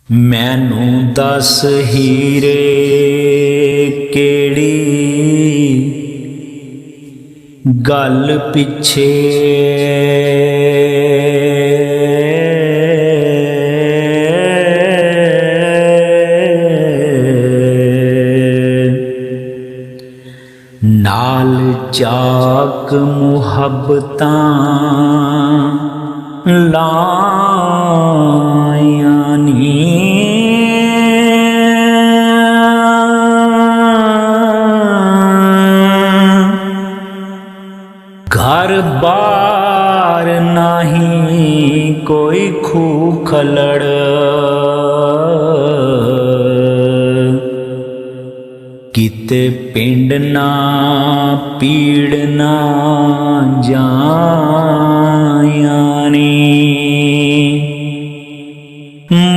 मैनू दस हीरे केड़ी गल पिछे नाल चाक मुहब्बतां लायां नी घर बार नहीं कोई खूखलड़ किते पिंड ना पीड़ ना जायानी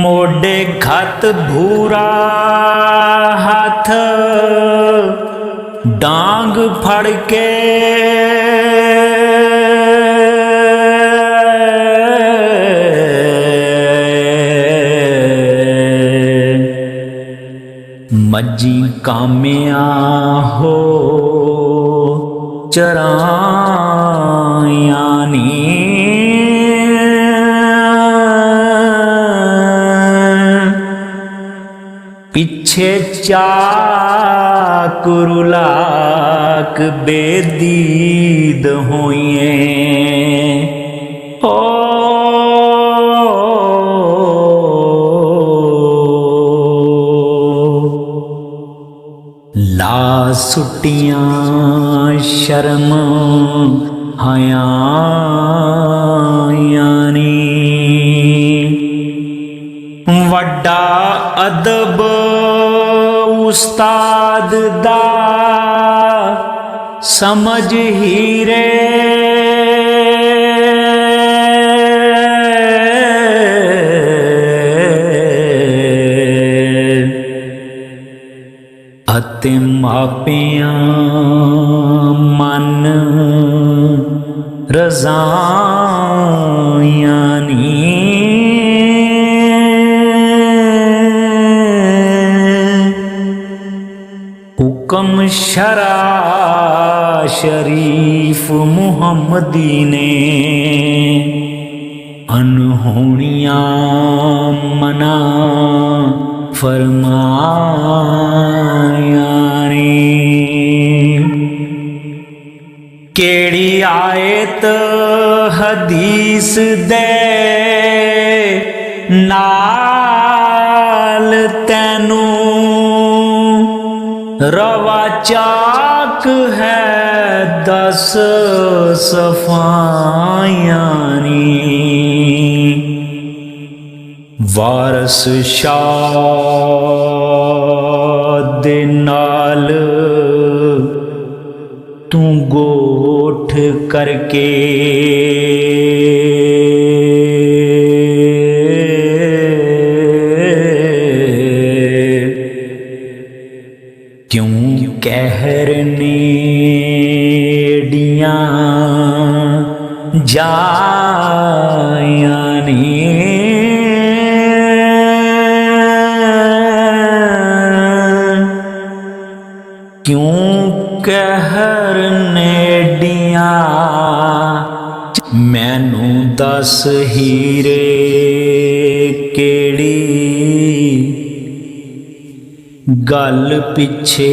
मोडे घत भूरा हाथ डांग फड़ के मज्जी कामिया हो चरायानी पिछे चाक रुलाक बेदीद होइए ओ ला सुटियां शर्म हयानी वड्डा अदब उस्ताद दा समझ हीरे अते मापियां मन रज़ायानी हुक्म शरा शरीफ मुहम्मदी ने अनहोनियां मना फरमायानी केड़ी आयत हदीस दे नाल तैनू रवा चाक है दस सफायानी वारस शाह दे नाल तू गोठ करके क्यों कहर नेड़ियां जायानी क्यों कहर नेड़ियां मैनू दस हीरे केड़ी गल पिछे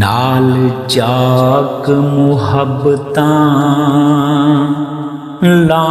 नाल चाक मुहब्बतां ला